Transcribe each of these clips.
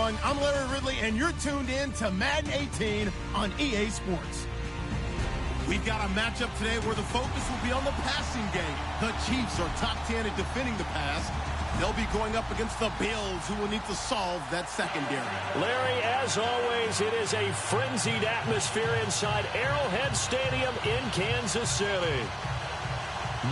everyone. I'm Larry Ridley, and you're tuned in to Madden 18 on EA Sports. We've got a matchup today where the focus will be on the passing game. The Chiefs are top 10 at defending the pass. They'll be going up against the Bills, who will need to solve that secondary. Larry, as always, it is a frenzied atmosphere inside Arrowhead Stadium in Kansas City.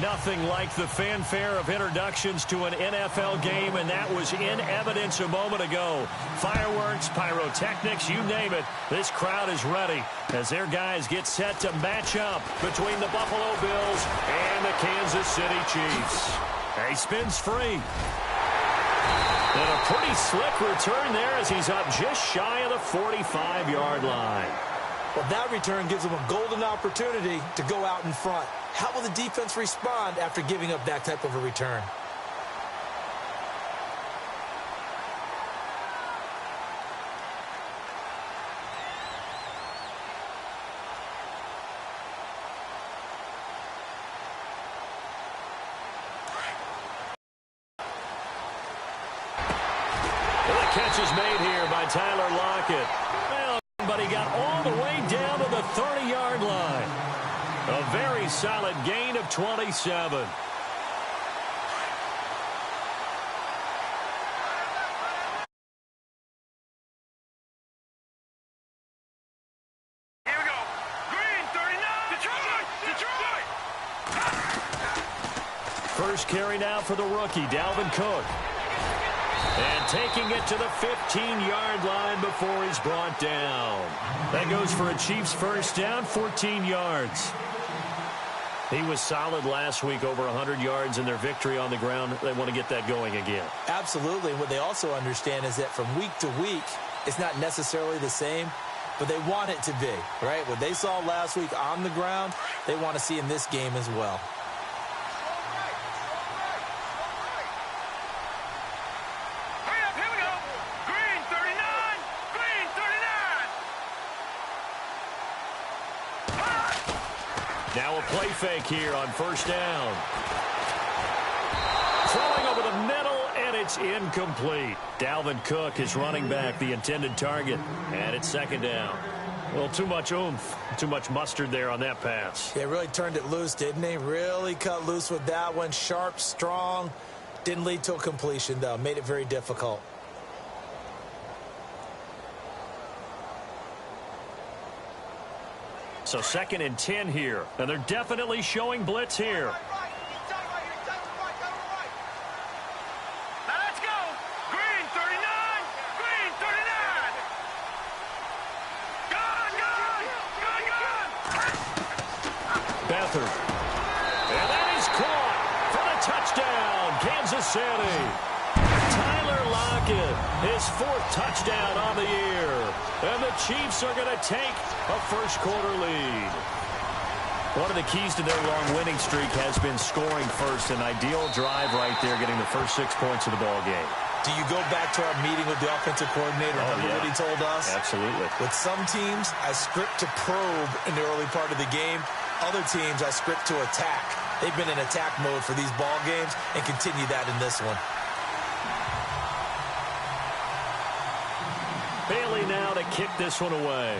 Nothing like the fanfare of introductions to an NFL game, and that was in evidence a moment ago. Fireworks, pyrotechnics, you name it. This crowd is ready as their guys get set to match up between the Buffalo Bills and the Kansas City Chiefs. He spins free. And a pretty slick return there as he's up just shy of the 45-yard line. Well, that return gives them a golden opportunity to go out in front. How will the defense respond after giving up that type of a return? Well, the catch is made here by Tyler Lockett. Well, but he got all the way down to the 30-yard line. A very solid gain of 27. Here we go. Green, 39. Detroit. First carry now for the rookie, Dalvin Cook. And taking it to the 15-yard line before he's brought down. That goes for a Chiefs first down, 14 yards. He was solid last week, over 100 yards in their victory on the ground. They want to get that going again. Absolutely. What they also understand is that from week to week, it's not necessarily the same, but they want it to be, right? What they saw last week on the ground, they want to see in this game as well. Here we go. Green, 39. Green, 39. Now a play fake here on first down. Throwing over the middle, and it's incomplete. Dalvin Cook is running back, the intended target, and it's second down. Well, too much oomph, too much mustard there on that pass. They really turned it loose, didn't they? Really cut loose with that one. Sharp, strong. Didn't lead to a completion, though. Made it very difficult. So 2nd and 10 here, and they're definitely showing blitz here. Now let's go. Green, 39. Green, 39. Gun. Beathard. And that is caught for the touchdown, Kansas City. Tyler Lockett, his 4th touchdown on the year. And the Chiefs are going to take a first-quarter lead. One of the keys to their long winning streak has been scoring first. An ideal drive right there, getting the first 6 points of the ball game. Do you go back to our meeting with the offensive coordinator? Remember what he told us? Absolutely. With some teams, I script to probe in the early part of the game. Other teams, I script to attack. They've been in attack mode for these ball games and continue that in this one. Bailey now to kick this one away.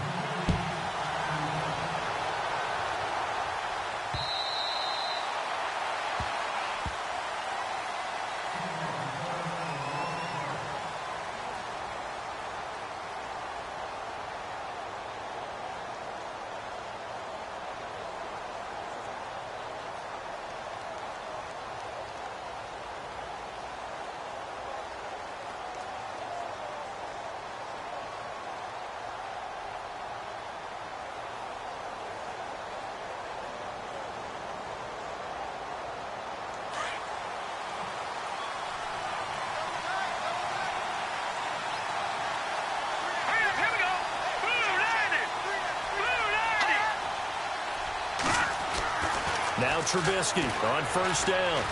Now Trubisky on first down.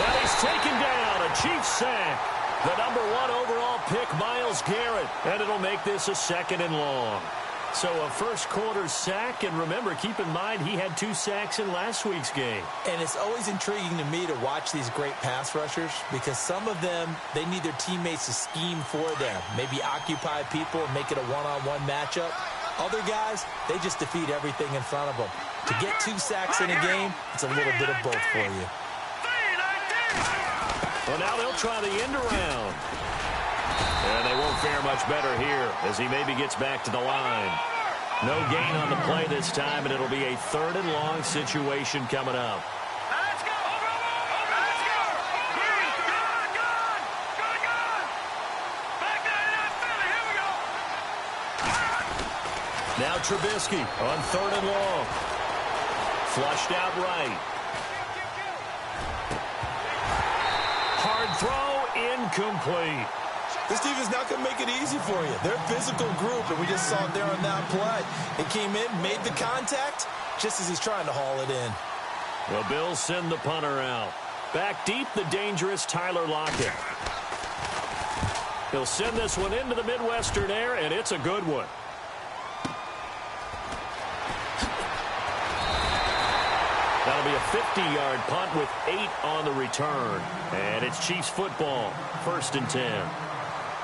And he's taken down. A Chiefs sack. The number 1 overall pick, Myles Garrett. And it'll make this a 2nd and long. So a first quarter sack, and remember, keep in mind, he had 2 sacks in last week's game. And it's always intriguing to me to watch these great pass rushers because some of them, they need their teammates to scheme for them, maybe occupy people and make it a one-on-one matchup. Other guys, they just defeat everything in front of them. To get 2 sacks in a game, it's a little bit of both for you. Well, now they'll try the end around. And they won't fare much better here as he maybe gets back to the line. No gain on the play this time, and it'll be a 3rd and long situation coming up. Let's go! Let's go! Good! Back there in that Philly, here we go! Now Trubisky on 3rd and long. Flushed out right. Hard throw, incomplete. This defense not going to make it easy for you. They're a physical group, and we just saw it there on that play. It came in, made the contact, just as he's trying to haul it in. The Bills send the punter out. Back deep, the dangerous Tyler Lockett. He'll send this one into the Midwestern air, and it's a good one. That'll be a 50-yard punt with 8 on the return. And it's Chiefs football, 1st and 10.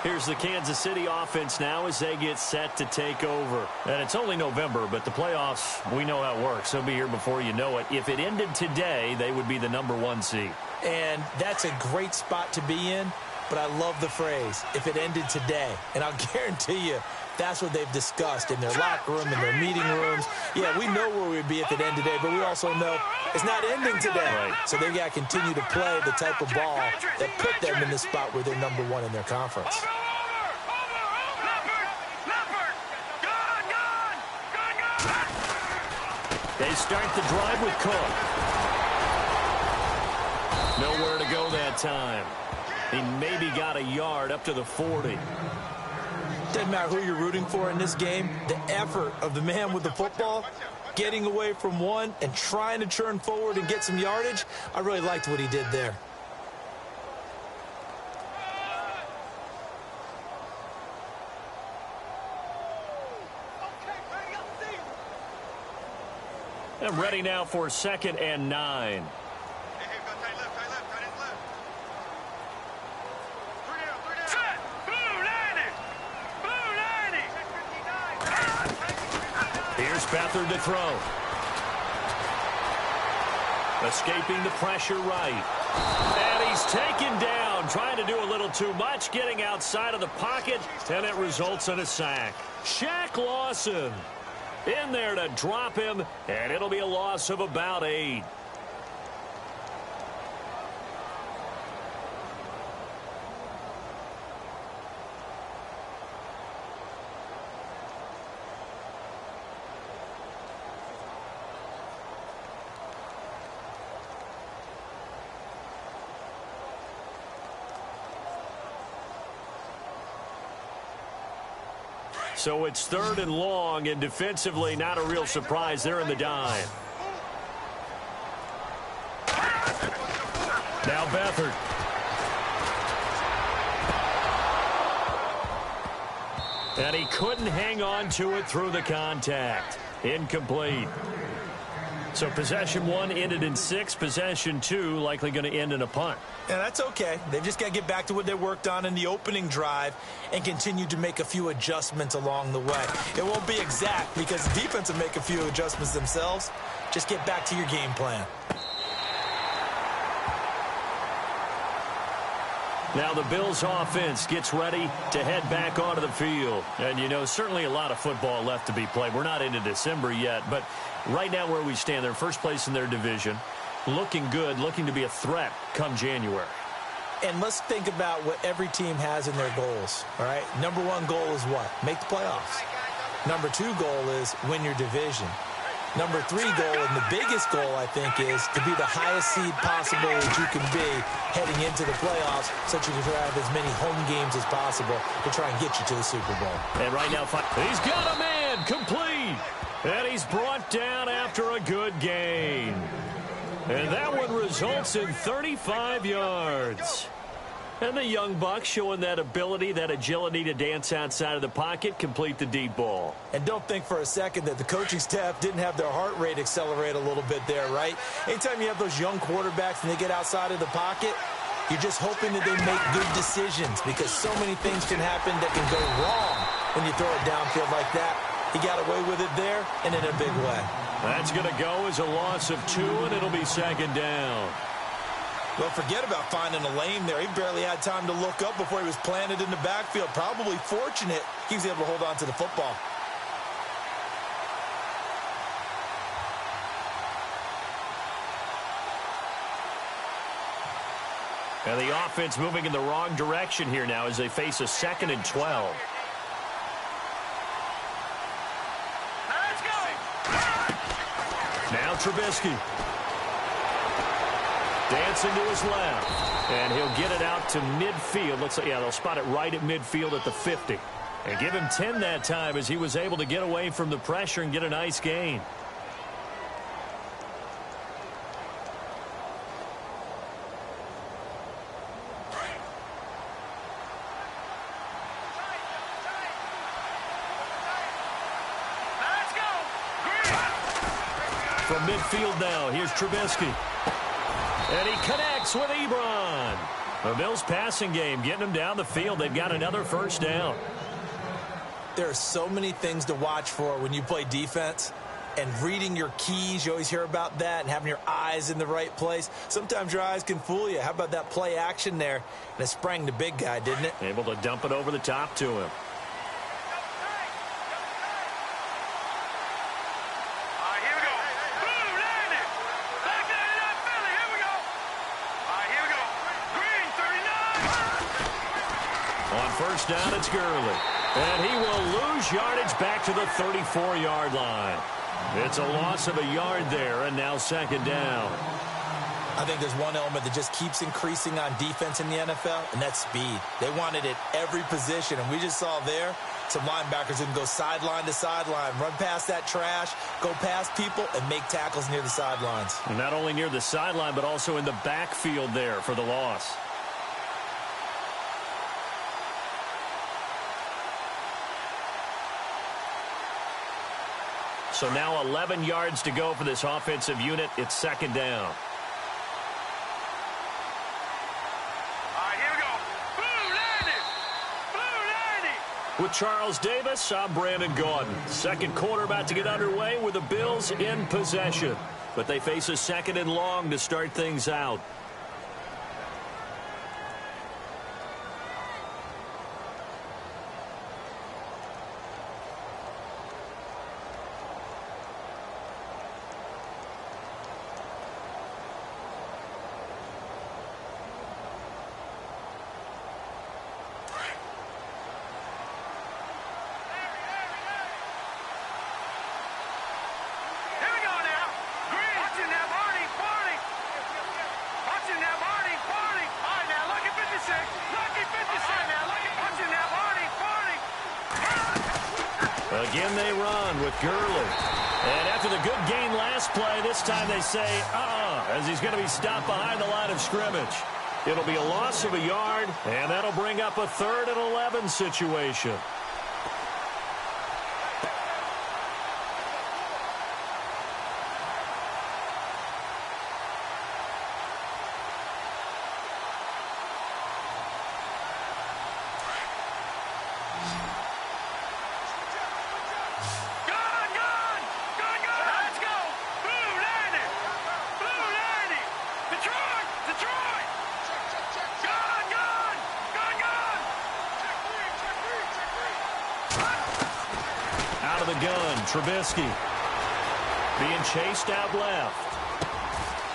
Here's the Kansas City offense now as they get set to take over. And it's only November, but the playoffs, we know how it works. They'll be here before you know it. If it ended today, they would be the #1 seed. And that's a great spot to be in, but I love the phrase, if it ended today. And I'll guarantee you, that's what they've discussed in their locker room, in their meeting rooms. Yeah, we know where we'd be if it ended today, but we also know it's not ending today. Right. So they've got to continue to play the type of ball that put them in the spot where they're #1 in their conference. They start the drive with Cook. Nowhere to go that time. He maybe got a yard up to the 40. Doesn't matter who you're rooting for in this game. The effort of the man with the football, getting away from one and trying to turn forward and get some yardage, I really liked what he did there. And ready now for 2nd and 9. Here's Beathard to throw. Escaping the pressure right. And he's taken down, trying to do a little too much, getting outside of the pocket, and it results in a sack. Shaq Lawson in there to drop him, and it'll be a loss of about 8. So it's 3rd and long, and defensively not a real surprise. They're in the dime. Now Beathard. And he couldn't hang on to it through the contact. Incomplete. So possession 1 ended in 6. Possession 2 likely going to end in a punt. Yeah, that's okay. They've just got to get back to what they worked on in the opening drive and continue to make a few adjustments along the way. It won't be exact because the defense will make a few adjustments themselves. Just get back to your game plan. Now the Bills offense gets ready to head back onto the field. And, you know, certainly a lot of football left to be played. We're not into December yet, but right now where we stand, they're first place in their division. Looking good, looking to be a threat come January. And let's think about what every team has in their goals, all right? #1 goal is what? Make the playoffs. #2 goal is win your division. #3 goal, and the biggest goal, I think, is to be the highest seed possible that you can be heading into the playoffs so that you can have as many home games as possible to try and get you to the Super Bowl. And right now, he's got a man complete. And he's brought down after a good gain. And that one results in 35 yards. And the young buck showing that ability, that agility to dance outside of the pocket, complete the deep ball. And don't think for a second that the coaching staff didn't have their heart rate accelerate a little bit there, right? Anytime you have those young quarterbacks and they get outside of the pocket, you're just hoping that they make good decisions because so many things can happen that can go wrong when you throw it downfield like that. He got away with it there and in a big way. That's going to go as a loss of 2, and it'll be second down. Well, forget about finding a lane there. He barely had time to look up before he was planted in the backfield. Probably fortunate he was able to hold on to the football. And the offense moving in the wrong direction here now as they face a 2nd and 12. Let's go. Now Trubisky. Dancing to his left. And he'll get it out to midfield. Looks like, yeah, they'll spot it right at midfield at the 50. And give him 10 that time as he was able to get away from the pressure and get a nice gain. Let's go. From midfield now, here's Trubisky. And he connects with Ebron. The Bills passing game getting them down the field. They've got another first down. There are so many things to watch for when you play defense. And reading your keys, you always hear about that, and having your eyes in the right place. Sometimes your eyes can fool you. How about that play action there? And it sprang the big guy, didn't it? Able to dump it over the top to him. First down, it's Gurley. And he will lose yardage back to the 34-yard line. It's a loss of a yard there, and now second down. I think there's one element that just keeps increasing on defense in the NFL, and that's speed. They want it at every position, and we just saw there some linebackers who can go sideline to sideline, run past that trash, go past people, and make tackles near the sidelines. And not only near the sideline, but also in the backfield there for the loss. So now 11 yards to go for this offensive unit. It's second down. All right, here we go. Blue landing. Blue landing. With Charles Davis, I'm Brandon Gaudin. Second quarter about to get underway with the Bills in possession. But they face a 2nd and long to start things out. Again, they run with Gurley. And after the good gain last play, this time they say, as he's going to be stopped behind the line of scrimmage. It'll be a loss of a yard, and that'll bring up a 3rd and 11 situation. The gun, Trubisky being chased out left.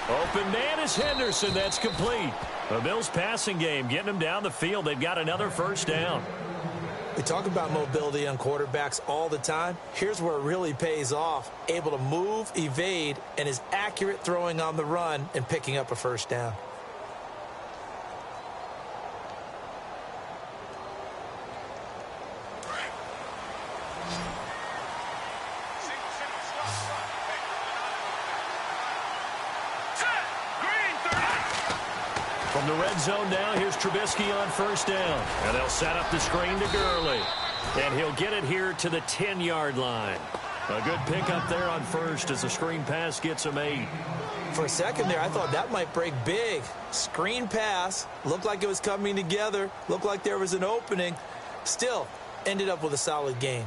Open man is Henderson. That's complete. The Bills passing game getting them down the field. They've got another first down. We talk about mobility on quarterbacks all the time. Here's where it really pays off. Able to move, evade, and is accurate throwing on the run and picking up a first down. From the red zone now, here's Trubisky on first down. And they'll set up the screen to Gurley. And he'll get it here to the 10-yard line. A good pickup there on first as the screen pass gets him 8. For a second there, I thought that might break big. Screen pass. Looked like it was coming together. Looked like there was an opening. Still, ended up with a solid game.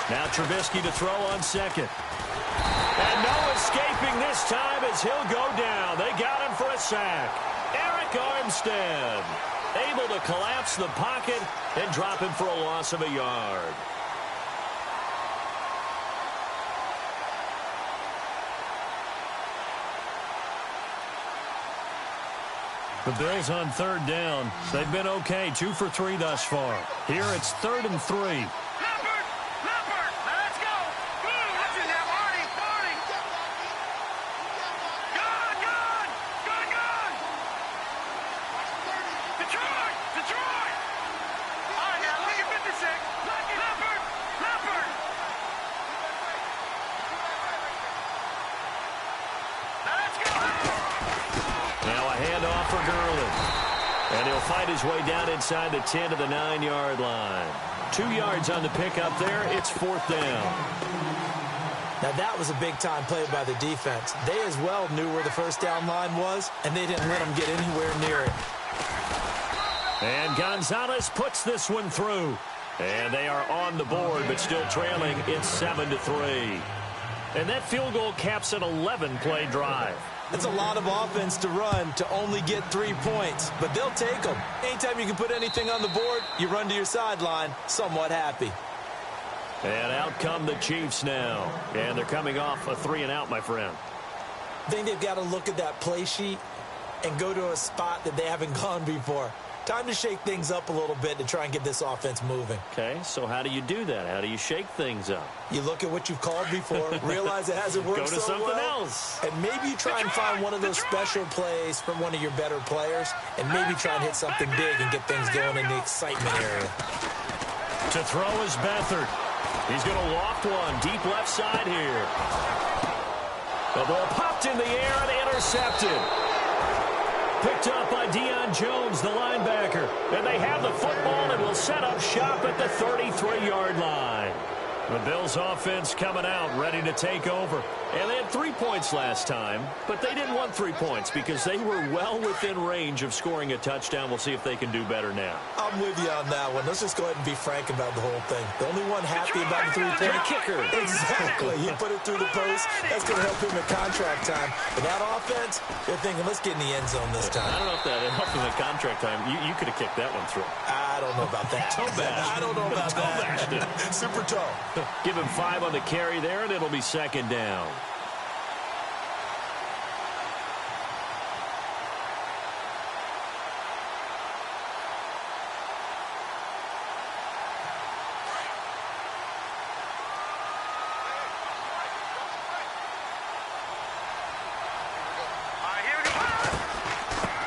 Now Trubisky to throw on second. And no escaping this time as he'll go down. They got him for a sack. Eric Armstead able to collapse the pocket and drop him for a loss of a yard. The Bills on third down. They've been okay, 2 for 3 thus far. Here it's 3rd and 3. Fight his way down inside the 10 to the 9-yard line. 2 yards on the pickup there. It's 4th down. Now that was a big-time play by the defense. They as well knew where the first down line was, and they didn't let them get anywhere near it. And Gonzalez puts this one through. And they are on the board, but still trailing. It's 7-3. And that field goal caps an 11-play drive. It's a lot of offense to run to only get 3 points, but they'll take them. Anytime you can put anything on the board, you run to your sideline, somewhat happy. And out come the Chiefs now. And they're coming off a 3-and-out, my friend. I think they've got to look at that play sheet and go to a spot that they haven't gone before. Time to shake things up a little bit to try and get this offense moving. Okay, so how do you do that? How do you shake things up? You look at what you've called before, realize it hasn't worked so well. Go to something else. And maybe you try and find one of those special plays from one of your better players, and maybe try and hit something big and get things going in the excitement area. To throw is Beathard. He's going to loft one deep left side here. The ball popped in the air and intercepted. Picked up by Deion Jones, the linebacker. And they have the football and will set up shop at the 33-yard line. The Bills offense coming out, ready to take over. And they had 3 points last time, but they didn't want 3 points because they were well within range of scoring a touchdown. We'll see if they can do better now. I'm with you on that one. Let's just go ahead and be frank about the whole thing. The only one happy about the 3-point kicker. Exactly. He put it through the post. That's going to help him at contract time. But that offense, they're thinking, let's get in the end zone this time. I don't know if that helped him at contract time. You could have kicked that one through. I don't know about that. Toe bash. I don't know about that. Super toe. Give him 5 on the carry there, and it'll be 2nd down.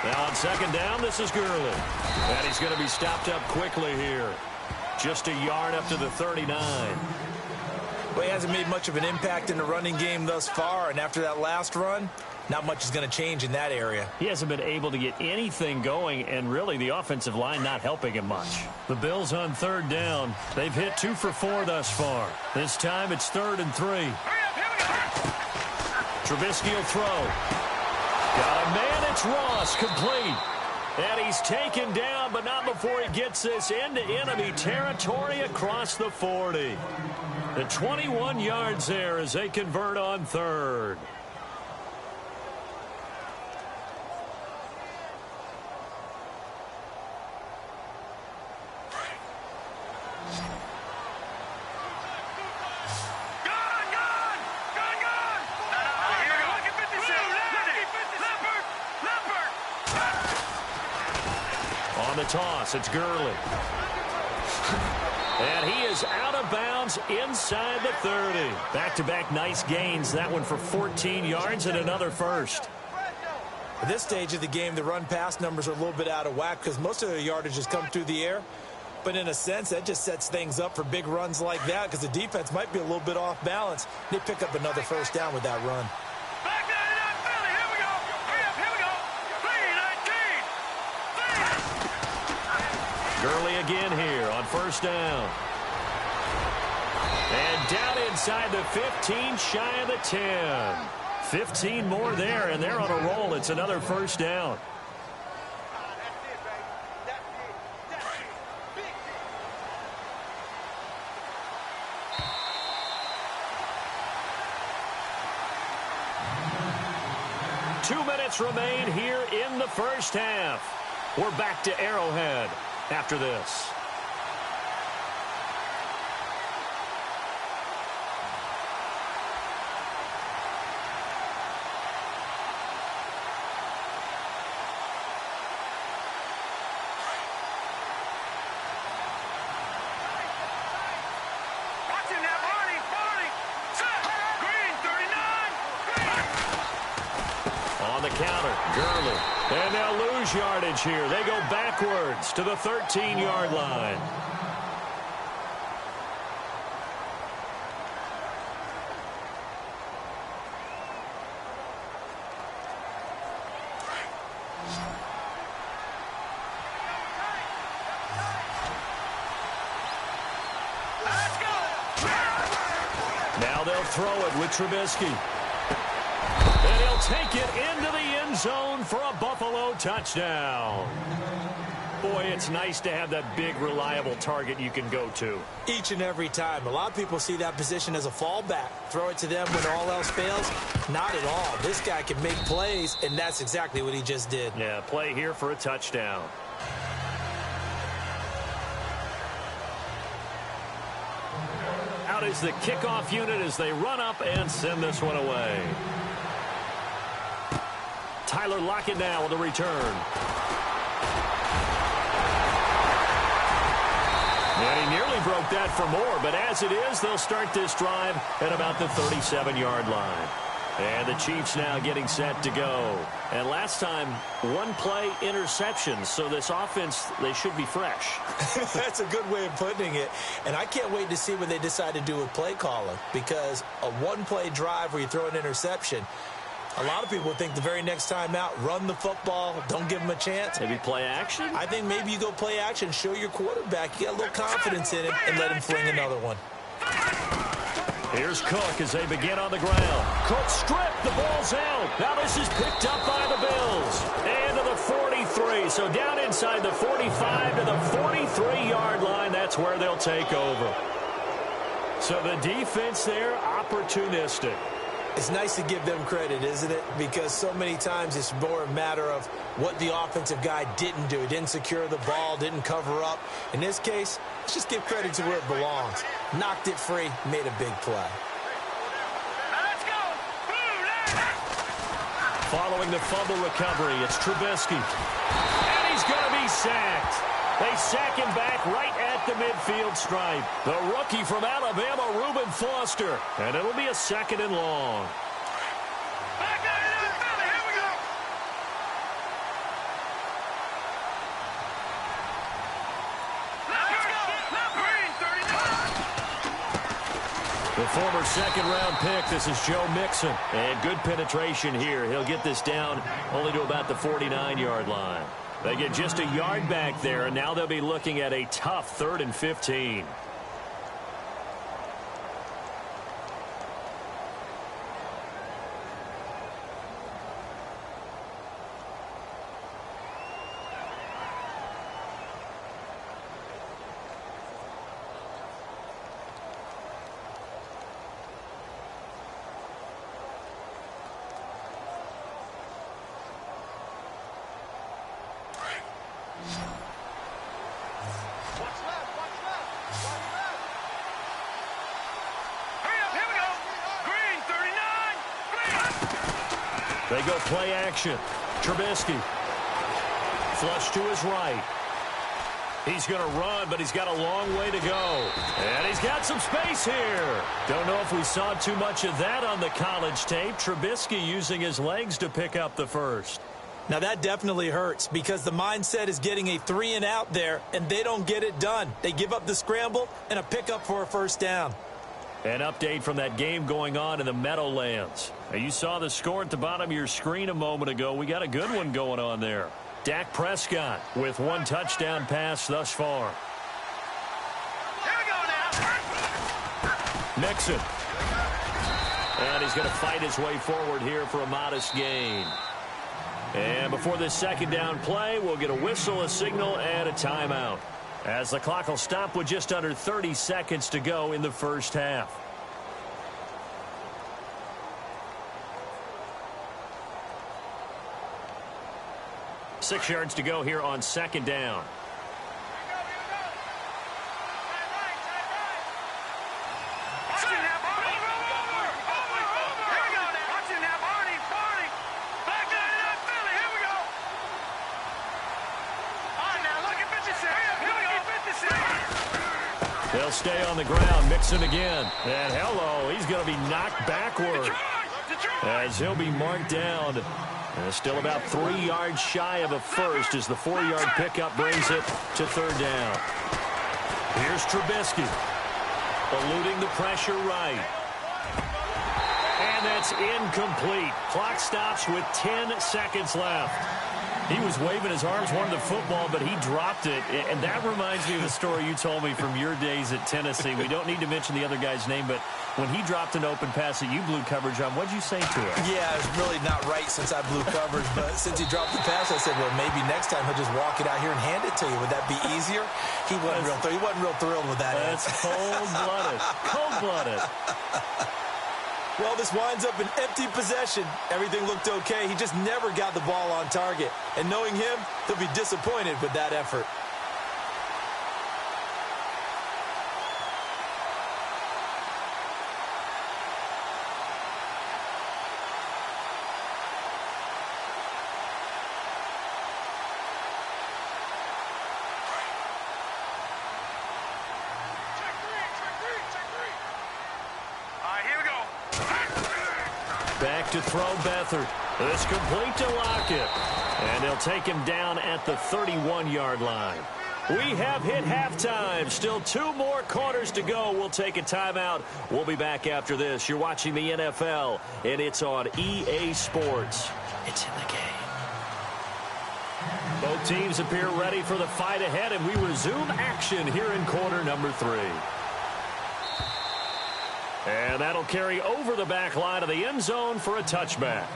Now on 2nd down, this is Gurley. And he's going to be stopped up quickly here. Just a yard up to the 39. Well, he hasn't made much of an impact in the running game thus far, and after that last run, not much is going to change in that area. He hasn't been able to get anything going, and really the offensive line not helping him much. The Bills on 3rd down. They've hit 2 for 4 thus far. This time it's 3rd and 3. Trubisky will throw. Got a man, it's Ross, complete. And he's taken down, but not before he gets this into enemy territory across the 40. The 21 yards there as they convert on 3rd. On the toss, it's Gurley. And he is out of bounds inside the 30. Back-to-back nice gains. That one for 14 yards and another first. At this stage of the game, the run-pass numbers are a little bit out of whack because most of their yardage has come through the air. But in a sense, that just sets things up for big runs like that because the defense might be a little bit off balance. They pick up another first down with that run. Back 99, Philly, here we go. Hurry up, here we go. 3-19. Gurley again here on first down. And down inside the 15, shy of the 10. 15 more there, and they're on a roll. It's another first down. Remain here in the first half. We're back to Arrowhead after this. Gurley. And they'll lose yardage here. They go backwards to the 13-yard line. Now they'll throw it with Trubisky. And he'll take it into the end zone for a Buffalo touchdown. Boy, it's nice to have that big, reliable target you can go to. Each and every time. A lot of people see that position as a fallback. Throw it to them when all else fails. Not at all. This guy can make plays, and that's exactly what he just did. Yeah, play here for a touchdown. Out is the kickoff unit as they run up and send this one away. Tyler Lockett now with a return. And he nearly broke that for more, but as it is, they'll start this drive at about the 37-yard line. And the Chiefs now getting set to go. And last time, one play interception, so this offense, they should be fresh. That's a good way of putting it. And I can't wait to see what they decide to do with play calling, because a one-play drive where you throw an interception, a lot of people think the very next time out, run the football, don't give them a chance. Maybe play action? I think maybe you go play action, show your quarterback, you got a little confidence in him, and let him fling another one. Here's Cook as they begin on the ground. Cook stripped, the ball's out. Now this is picked up by the Bills. And to the 43, so down inside the 45 to the 43-yard line, that's where they'll take over. So the defense there, opportunistic. It's nice to give them credit, isn't it? Because so many times it's more a matter of what the offensive guy didn't do. He didn't secure the ball, didn't cover up. In this case, let's just give credit to where it belongs. Knocked it free, made a big play. Let's go! Following the fumble recovery, it's Trubisky. And he's going to be sacked. They sack him back right at the midfield stripe. The rookie from Alabama, Reuben Foster. And it'll be a 2nd and long. Back there, Philly, here we go. Let's go. Green, 39. The former 2nd-round pick, this is Joe Mixon. And good penetration here. He'll get this down only to about the 49-yard line. They get just a yard back there, and now they'll be looking at a tough 3rd and 15. They go play action. Trubisky. Flush to his right. He's going to run, but he's got a long way to go. And he's got some space here. Don't know if we saw too much of that on the college tape. Trubisky using his legs to pick up the first. Now, that definitely hurts because the mindset is getting a 3-and-out there, and they don't get it done. They give up the scramble and a pickup for a first down. An update from that game going on in the Meadowlands. Now, you saw the score at the bottom of your screen a moment ago. We got a good one going on there. Dak Prescott with 1 touchdown pass thus far. Here we go now. Mixon. And he's going to fight his way forward here for a modest gain. And before this second down play, we'll get a whistle, a signal, and a timeout, as the clock will stop with just under 30 seconds to go in the first half. Six yards to go here on second down. They'll stay on the ground. Mixon again. And hello, he's going to be knocked backward as he'll be marked down. And still about 3 yards shy of a first as the 4-yard pickup brings it to third down. Here's Trubisky, eluding the pressure right. And that's incomplete. Clock stops with 10 seconds left. He was waving his arms, wanted the football, but he dropped it. And that reminds me of the story you told me from your days at Tennessee. We don't need to mention the other guy's name, but when he dropped an open pass that you blew coverage on, what'd you say to it? Yeah, it's really not right since I blew coverage, but since he dropped the pass, I said, well, maybe next time he'll just walk it out here and hand it to you. Would that be easier? He wasn't real thrilled with that. That's cold-blooded. Cold-blooded. Well, this winds up an empty possession. Everything looked okay. He just never got the ball on target. And knowing him, he'll be disappointed with that effort. Back to throw Beathard. It's complete to Lockett. And they'll take him down at the 31-yard line. We have hit halftime. Still 2 more quarters to go. We'll take a timeout. We'll be back after this. You're watching the NFL, and it's on EA Sports. It's in the game. Both teams appear ready for the fight ahead, and we resume action here in quarter number 3. And that'll carry over the back line of the end zone for a touchback.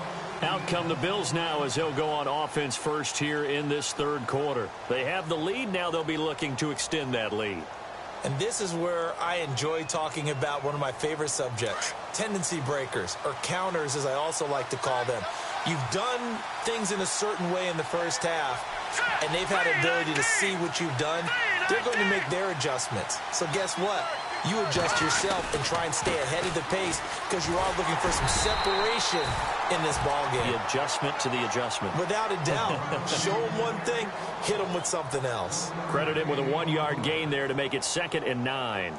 Out come the Bills now as they'll go on offense first here in this third quarter. They have the lead. Now they'll be looking to extend that lead. And this is where I enjoy talking about one of my favorite subjects, tendency breakers, or counters as I also like to call them. You've done things in a certain way in the first half, and they've had the ability to see what you've done. They're going to make their adjustments. So guess what? You adjust yourself and try and stay ahead of the pace because you are looking for some separation in this ball game. The adjustment to the adjustment. Without a doubt. Show them one thing, hit them with something else. Credit him with a 1-yard gain there to make it 2nd and 9.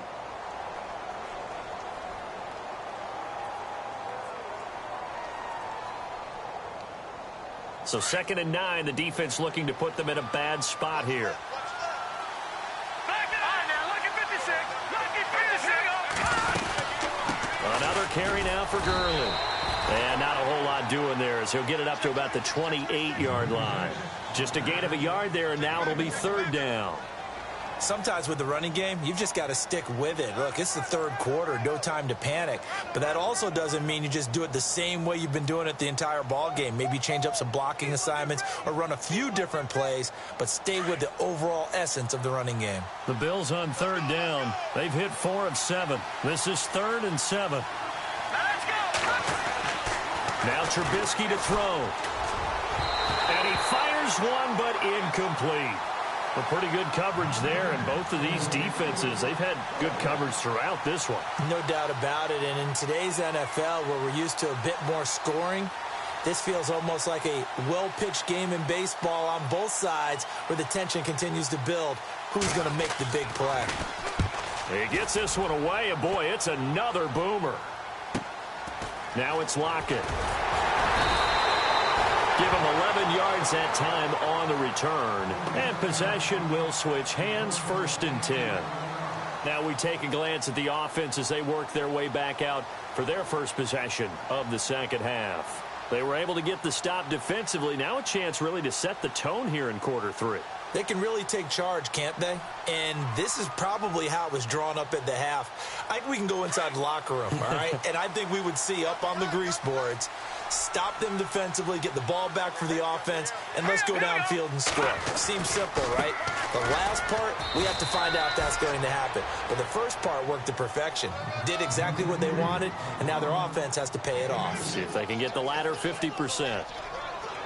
So 2nd and 9, the defense looking to put them in a bad spot here. Another carry now for Gurley. And not a whole lot doing there as he'll get it up to about the 28-yard line. Just a gain of a yard there, and now it'll be 3rd down. Sometimes with the running game, you've just got to stick with it. Look, it's the third quarter, no time to panic. But that also doesn't mean you just do it the same way you've been doing it the entire ball game. Maybe change up some blocking assignments or run a few different plays, but stay with the overall essence of the running game. The Bills on 3rd down. They've hit 4 of 7. This is 3rd and 7. Now Trubisky to throw. And he fires one, but incomplete. Well, pretty good coverage there, and both of these defenses, they've had good coverage throughout this one. No doubt about it, and in today's NFL, where we're used to a bit more scoring, this feels almost like a well-pitched game in baseball on both sides where the tension continues to build. Who's going to make the big play? He gets this one away, and boy, it's another boomer. Now it's Lockett. Give him 11 yards that time on the return. And possession will switch hands, 1st and 10. Now we take a glance at the offense as they work their way back out for their first possession of the second half. They were able to get the stop defensively. Now a chance really to set the tone here in quarter 3. They can really take charge, can't they? And this is probably how it was drawn up at the half. I think we can go inside the locker room, all right? And I think we would see up on the grease boards, stop them defensively, get the ball back for the offense, and let's go downfield and score. Seems simple, right? The last part, we have to find out if that's going to happen. But the first part worked to perfection. Did exactly what they wanted, and now their offense has to pay it off. See if they can get the latter 50%.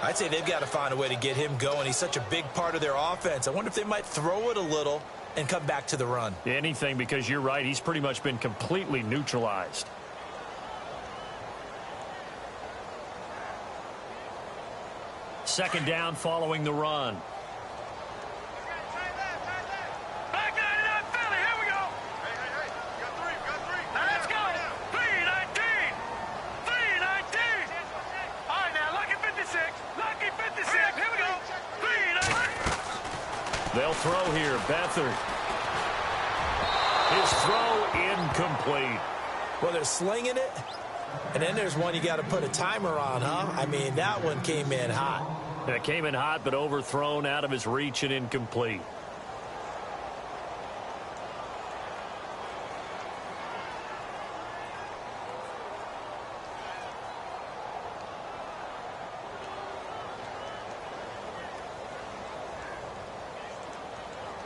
I'd say they've got to find a way to get him going. He's such a big part of their offense. I wonder if they might throw it a little and come back to the run. Anything, because you're right. He's pretty much been completely neutralized. Second down following the run. Back line it up, Philly. Here we go. Hey. You got three. Let's go. 3-19. 3-19. All right, now, lucky 56. Lucky 56. Here we go. 3-19. They'll throw here. Beathard. His throw incomplete. Well, they're slinging it. And then there's one you got to put a timer on, huh? I mean, that one came in hot. It came in hot, but overthrown, out of his reach and incomplete.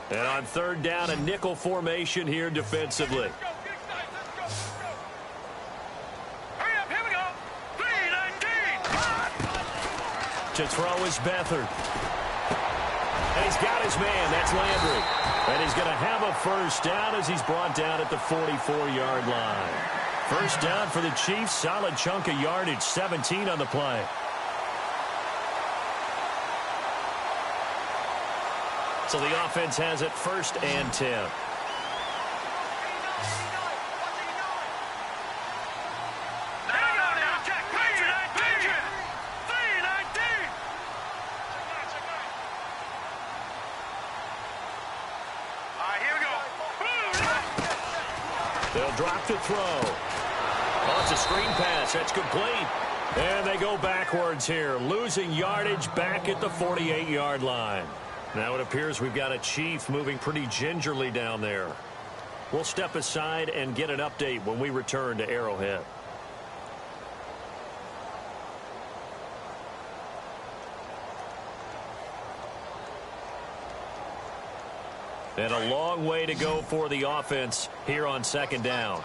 And on third down, a nickel formation here defensively. To throw is Beathard. And he's got his man. That's Landry. And he's going to have a first down as he's brought down at the 44-yard line. First down for the Chiefs. Solid chunk of yardage. 17 on the play. So the offense has it 1st and 10. Drop to throw. Oh, it's a screen pass. That's complete. And they go backwards here, losing yardage back at the 48-yard line. Now it appears we've got a Chief moving pretty gingerly down there. We'll step aside and get an update when we return to Arrowhead. And a long way to go for the offense here on second down.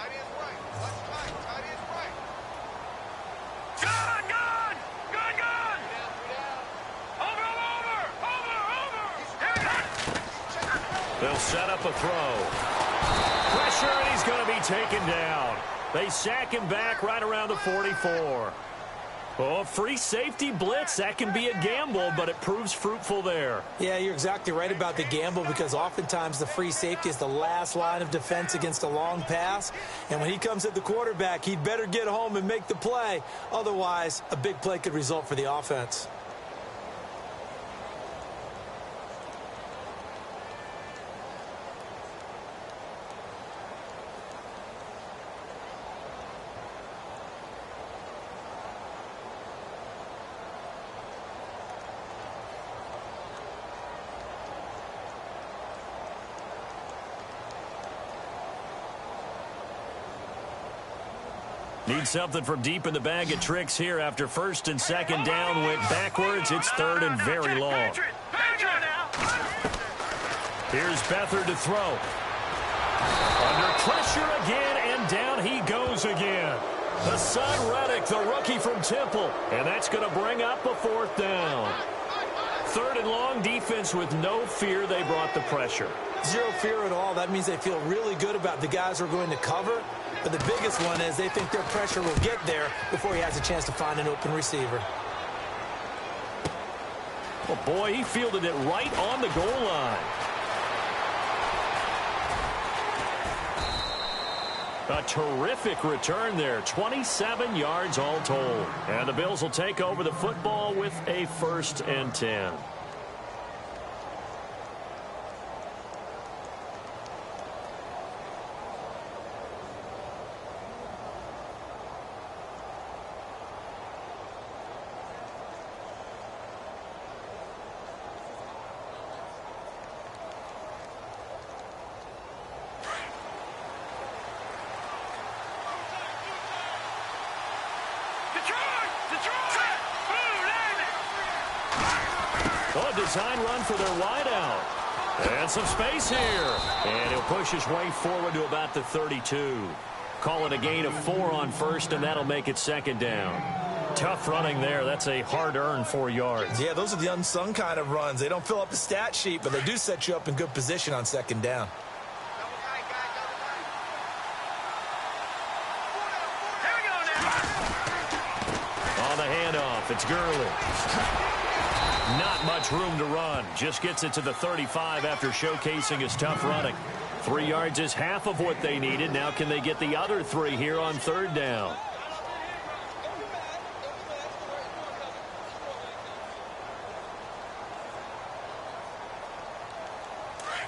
They'll set up a throw. Pressure, and he's going to be taken down. They sack him back right around the 44. Oh, free safety blitz, that can be a gamble, but it proves fruitful there. Yeah, you're exactly right about the gamble, because oftentimes the free safety is the last line of defense against a long pass. And when he comes at the quarterback, he'd better get home and make the play. Otherwise, a big play could result for the offense. Need something from deep in the bag of tricks here after 1st and 2nd down went backwards. It's 3rd and very long. Here's Beathard to throw. Under pressure again, and down he goes again. Hassan Reddick, the rookie from Temple, and that's going to bring up a 4th down. 3rd and long, defense with no fear. They brought the pressure. Zero fear at all. That means they feel really good about the guys who are going to cover. But the biggest one is they think their pressure will get there before he has a chance to find an open receiver. Oh, boy, he fielded it right on the goal line. A terrific return there. 27 yards all told. And the Bills will take over the football with a 1st and 10. Oh, design run for their wideout. And some space here. And he'll push his way forward to about the 32. Call it a gain of 4 on 1st, and that'll make it 2nd down. Tough running there. That's a hard-earned 4 yards. Yeah, those are the unsung kind of runs. They don't fill up the stat sheet, but they do set you up in good position on 2nd down. On the handoff, it's Gurley. Not much room to run. Just gets it to the 35 after showcasing his tough running. 3 yards is half of what they needed. Now can they get the other 3 here on 3rd down?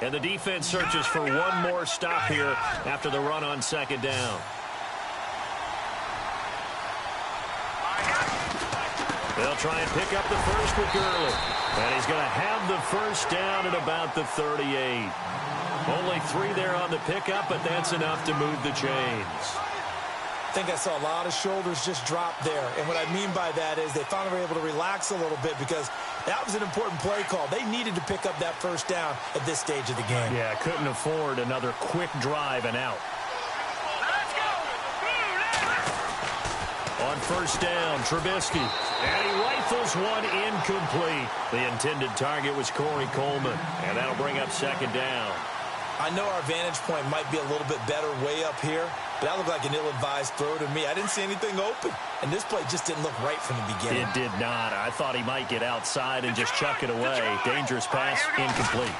And the defense searches for one more stop here after the run on 2nd down. They'll try and pick up the first with Gurley. And he's going to have the 1st down at about the 38. Only 3 there on the pickup, but that's enough to move the chains. I think I saw a lot of shoulders just drop there. And what I mean by that is they finally were able to relax a little bit because that was an important play call. They needed to pick up that 1st down at this stage of the game. Yeah, couldn't afford another quick drive and out. On 1st down, Trubisky. And he rifles one incomplete. The intended target was Corey Coleman. And that'll bring up 2nd down. I know our vantage point might be a little bit better way up here, but that looked like an ill-advised throw to me. I didn't see anything open. And this play just didn't look right from the beginning. It did not. I thought he might get outside and just chuck it away. Dangerous pass, incomplete.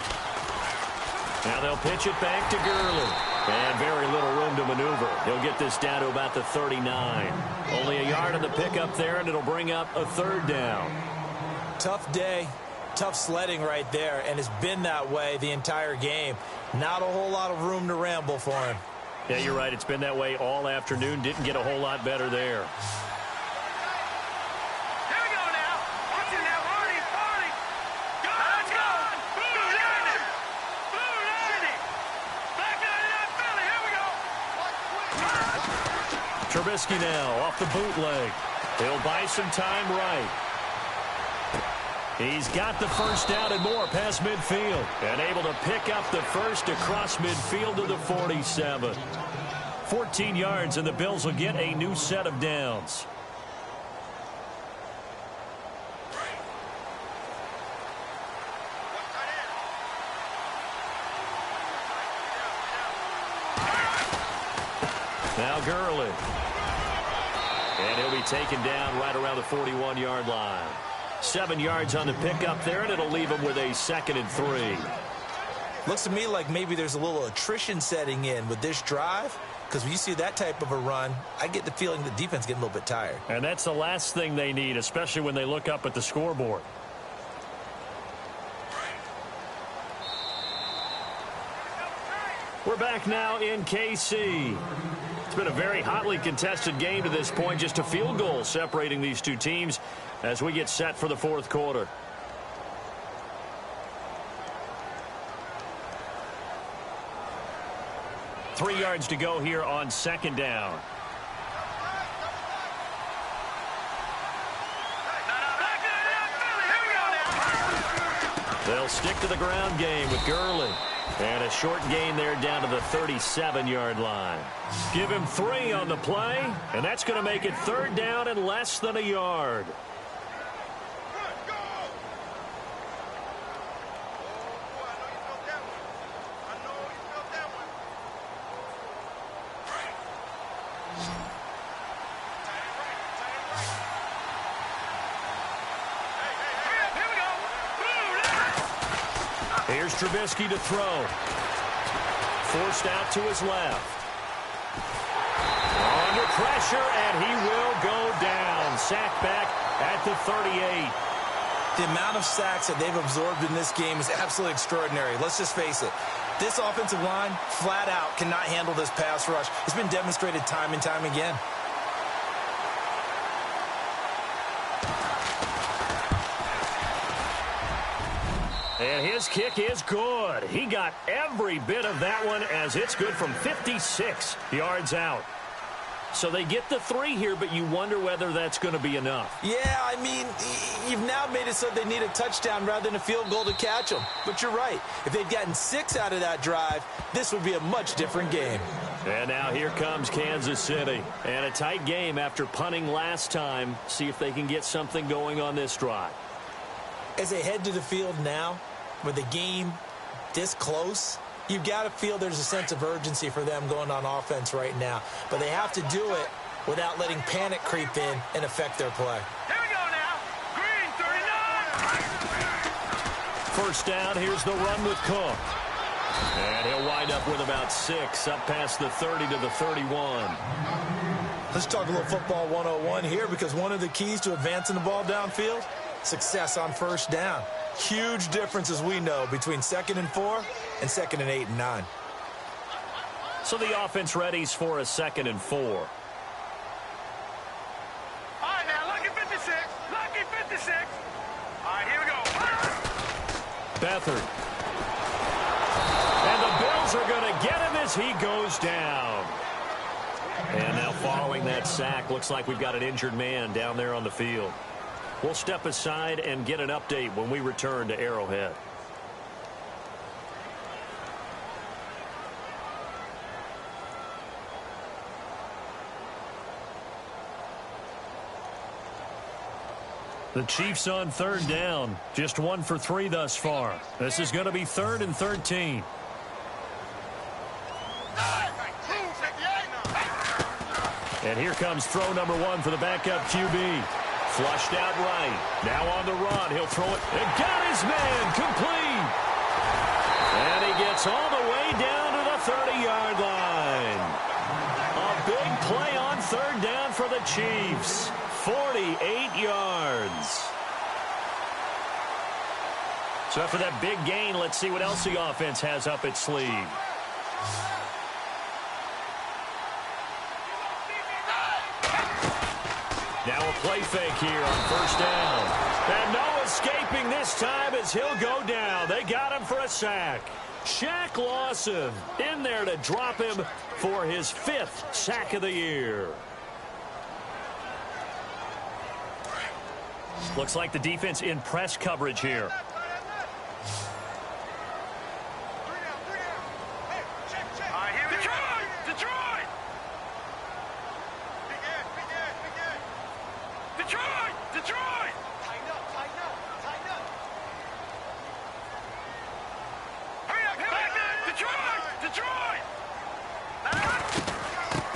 Now they'll pitch it back to Gurley. And very little room to maneuver. He'll get this down to about the 39. Only a yard on the pickup there, and it'll bring up a 3rd down. Tough day, tough sledding right there, and it's been that way the entire game. Not a whole lot of room to ramble for him. Yeah, you're right. It's been that way all afternoon. Didn't get a whole lot better there. Trubisky now off the bootleg. He'll buy some time right. He's got the 1st down and more past midfield. And able to pick up the 1st across midfield to the 47. 14 yards, and the Bills will get a new set of downs. Now Gurley. And he'll be taken down right around the 41-yard line. 7 yards on the pickup there, and it'll leave him with a 2nd and 3. Looks to me like maybe there's a little attrition setting in with this drive, because when you see that type of a run, I get the feeling the defense is getting a little bit tired. And that's the last thing they need, especially when they look up at the scoreboard. We're back now in KC. It's been a very hotly contested game to this point. Just a field goal separating these two teams as we get set for the 4th quarter. Three yards to go here on 2nd down. They'll stick to the ground game with Gurley. And a short gain there down to the 37-yard line. Give him 3 on the play, and that's going to make it 3rd down and less than a yard. Here's Trubisky to throw. Forced out to his left. pressure, and he will go down. Sack back at the 38. The amount of sacks that they've absorbed in this game is absolutely extraordinary. Let's just face it. This offensive line, flat out, cannot handle this pass rush. It's been demonstrated time and time again. And his kick is good. He got every bit of that one as it's good from 56 yards out. So they get the 3 here, but you wonder whether that's going to be enough. Yeah, I mean, you've now made it so they need a touchdown rather than a field goal to catch them. But you're right. If they'd gotten 6 out of that drive, this would be a much different game. And now here comes Kansas City. And a tight game after punting last time. See if they can get something going on this drive. As they head to the field now, with the game this close, you've got to feel there's a sense of urgency for them going on offense right now. But they have to do it without letting panic creep in and affect their play. Here we go now. Green, 39. First down, here's the run with Cook. And he'll wind up with about 6, up past the 30 to the 31. Let's talk a little football 101 here, because one of the keys to advancing the ball downfield, success on first down. Huge difference, as we know, between 2nd and 4 and 2nd and 8 and 9. So the offense readies for a 2nd and 4. All right, now, lucky 56. Lucky 56. All right, here we go. Beathard. And the Bills are going to get him as he goes down. And now following that sack, looks like we've got an injured man down there on the field. We'll step aside and get an update when we return to Arrowhead. The Chiefs on 3rd down. Just 1 for 3 thus far. This is going to be 3rd and 13. And here comes throw number 1 for the backup QB. Flushed out right. Now on the run. He'll throw it. And got his man. Complete. And he gets all the way down to the 30-yard line. A big play on 3rd down for the Chiefs. 48 yards. So after that big gain, let's see what else the offense has up its sleeve. Now a play fake here on 1st down. And no escaping this time as he'll go down. They got him for a sack. Shaq Lawson in there to drop him for his 5th sack of the year. Looks like the defense in press coverage here.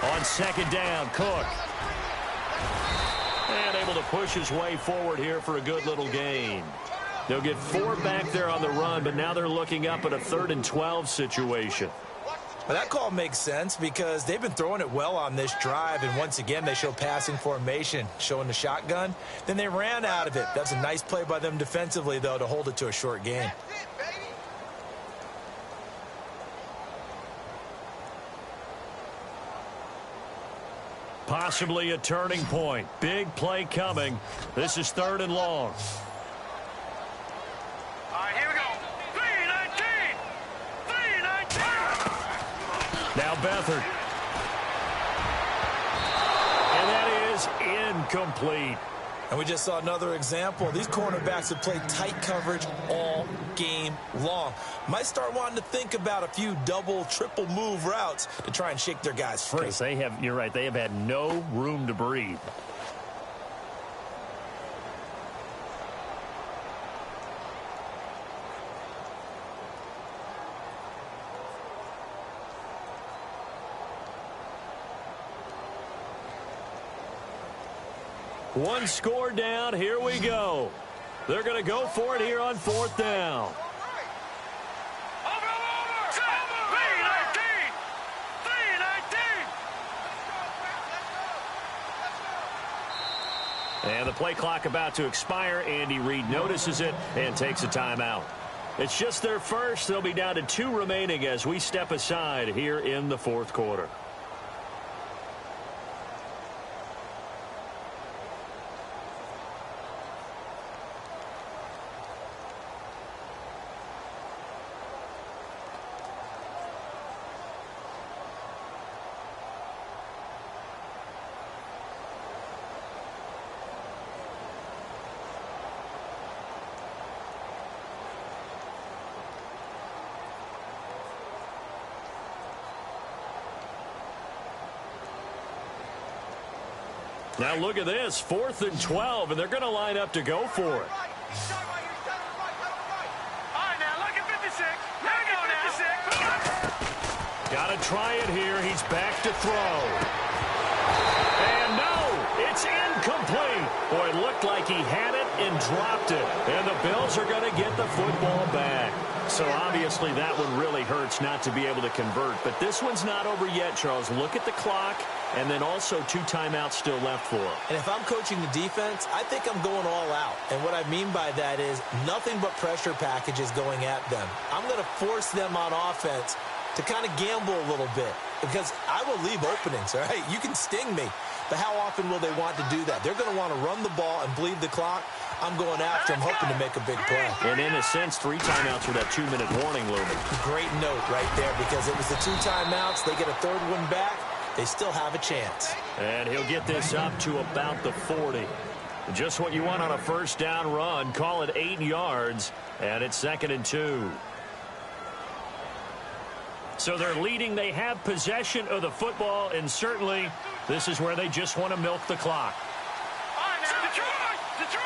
On 2nd down, Cook. And able to push his way forward here for a good little gain. They'll get 4 back there on the run, but now they're looking up at a 3rd and 12 situation. Well, that call makes sense because they've been throwing it well on this drive, and once again they show passing formation, showing the shotgun. Then they ran out of it. That's a nice play by them defensively, though, to hold it to a short gain. Possibly a turning point. Big play coming. This is 3rd and long. All right, here we go. 3-19. 3-19. Now Beathard. And that is incomplete. And we just saw another example. These cornerbacks have played tight coverage all game long. Might start wanting to think about a few double, triple move routes to try and shake their guys free. Because they have, you're right, they have had no room to breathe. One score down. Here we go. They're going to go for it here on 4th down. Over. 3-19. 3-19. And the play clock about to expire. Andy Reid notices it and takes a timeout. It's just their first. They'll be down to 2 remaining as we step aside here in the fourth quarter. Now look at this, 4th and 12, and they're going to line up to go for it. All right, now look at 56. There we go now. Got to try it here. He's back to throw. And no, it's incomplete. Boy, it looked like he had it and dropped it. And the Bills are going to get the football back. So obviously that one really hurts not to be able to convert. But this one's not over yet, Charles. Look at the clock, and then also 2 timeouts still left for him. And if I'm coaching the defense, I think I'm going all out. And what I mean by that is nothing but pressure packages going at them. I'm going to force them on offense to kind of gamble a little bit because I will leave openings, all right? You can sting me, but how often will they want to do that? They're going to want to run the ball and bleed the clock. I'm going after them, hoping to make a big play. And in a sense, 3 timeouts with that 2-minute warning looming. Great note right there because it was the 2 timeouts. They get a 3rd one back. They still have a chance. And he'll get this up to about the 40. Just what you want on a first down run. Call it 8 yards, and it's 2nd and 2. So they're leading. They have possession of the football, and certainly this is where they just want to milk the clock. All right, now. Detroit! Detroit!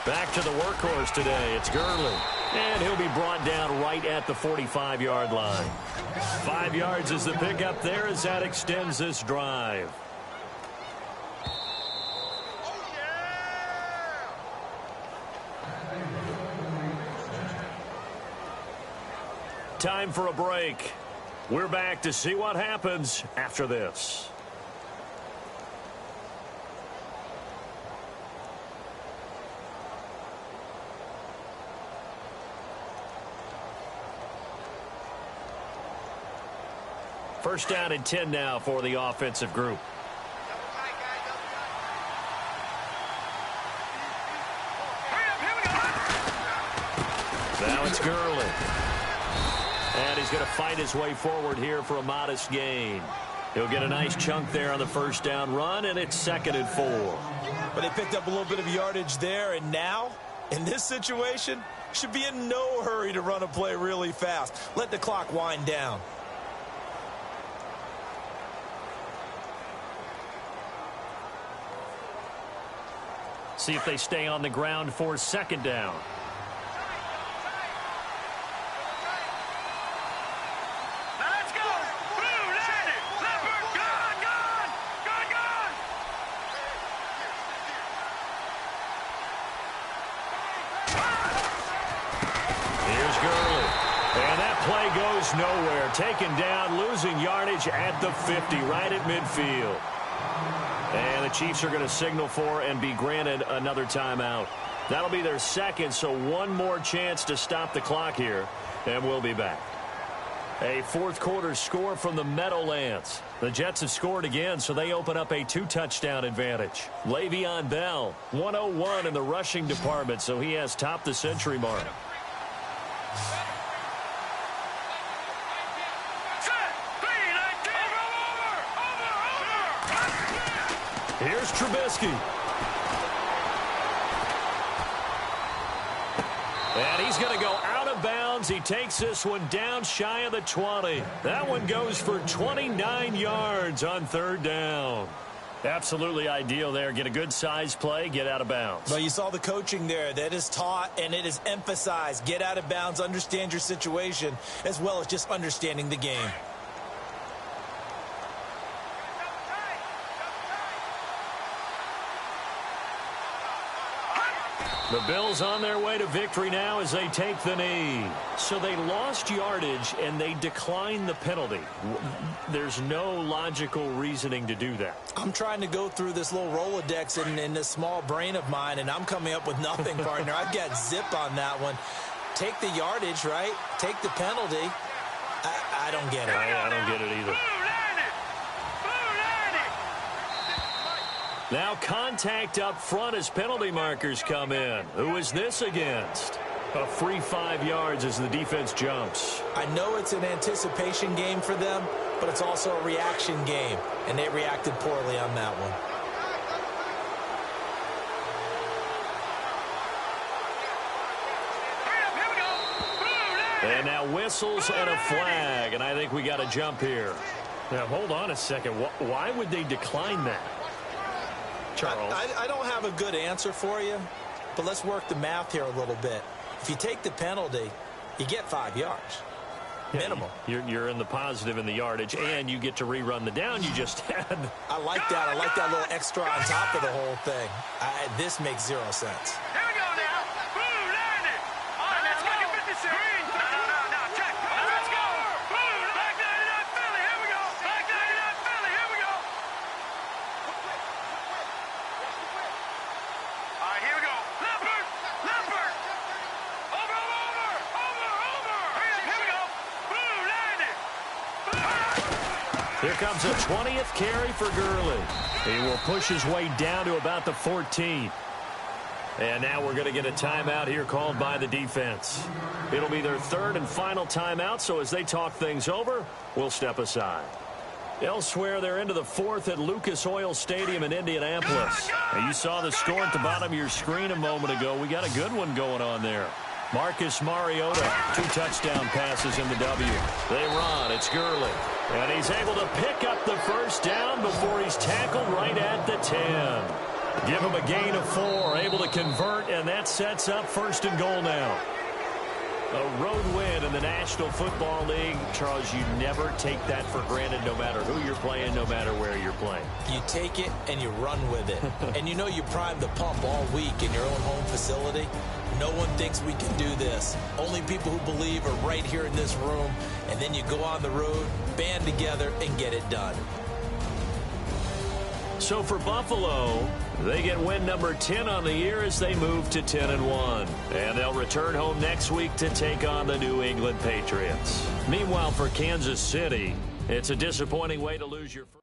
Back to the workhorse today. It's Gurley. And he'll be brought down right at the 45-yard line. 5 yards is the pickup there as that extends this drive. Time for a break. We're back to see what happens after this. First down and 10 now for the offensive group. Now it's Gurley. And he's going to fight his way forward here for a modest gain. He'll get a nice chunk there on the first down run, and it's 2nd and 4. But they picked up a little bit of yardage there, and now, in this situation, should be in no hurry to run a play really fast. Let the clock wind down. See if they stay on the ground for 2nd down. Let's go! Blue, landed! Leopard, gone! Here's Gurley. And that play goes nowhere. Taken down, losing yardage at the 50, right at midfield. And the Chiefs are going to signal for and be granted another timeout. That'll be their 2nd, so one more chance to stop the clock here, and we'll be back. A fourth quarter score from the Meadowlands. The Jets have scored again, so they open up a 2-touchdown advantage. Le'Veon Bell, 101 in the rushing department, so he has topped the century mark. Here's Trubisky. And he's going to go out of bounds. He takes this one down shy of the 20. That one goes for 29 yards on 3rd down. Absolutely ideal there. Get a good size play, get out of bounds. Well, you saw the coaching there. That is taught and it is emphasized. Get out of bounds, understand your situation, as well as just understanding the game. The Bills on their way to victory now as they take the knee. So they lost yardage and they declined the penalty. There's no logical reasoning to do that. I'm trying to go through this little Rolodex in this small brain of mine, and I'm coming up with nothing, partner. I've got zip on that one. Take the yardage, right? Take the penalty. I don't get it. I don't get it either. Now contact up front as penalty markers come in. Who is this against? A free 5 yards as the defense jumps. I know it's an anticipation game for them, but it's also a reaction game, and they reacted poorly on that one. And now whistles and a flag, and I think we got a jump here. Now, hold on a second. Why would they decline that? Charles. I don't have a good answer for you, but let's work the math here a little bit. If you take the penalty, you get 5 yards. Minimum. You're in the positive in the yardage, and you get to rerun the down you just had. I like that. I like that little extra on top of the whole thing. This makes 0 sense. Here we go now. Boom, landed. All right, let's go. 56. No, check. Let's go. Boom, back 99 Philly. Here we go. Back 99 Philly. Here we go. All right, here we go. Leopard. Over. Here we go. Boom, landed. Here comes a 20th carry for Gurley. He will push his way down to about the 14. And now we're going to get a timeout here called by the defense. It'll be their third and final timeout, so as they talk things over, we'll step aside. Elsewhere, they're into the fourth at Lucas Oil Stadium in Indianapolis. And you saw the score at the bottom of your screen a moment ago. We got a good one going on there. Marcus Mariota, 2 touchdown passes in the W. They run. It's Gurley. And he's able to pick up the first down before he's tackled right at the 10. Give him a gain of 4, able to convert, and that sets up 1st and goal now. A road win in the National Football League. Charles, you never take that for granted no matter who you're playing, no matter where you're playing. You take it and you run with it. And you know you prime the pump all week in your own home facility. No one thinks we can do this. Only people who believe are right here in this room. And then you go on the road, band together, and get it done. So for Buffalo, they get win number 10 on the year as they move to 10-1. And they'll return home next week to take on the New England Patriots. Meanwhile, for Kansas City, it's a disappointing way to lose your first.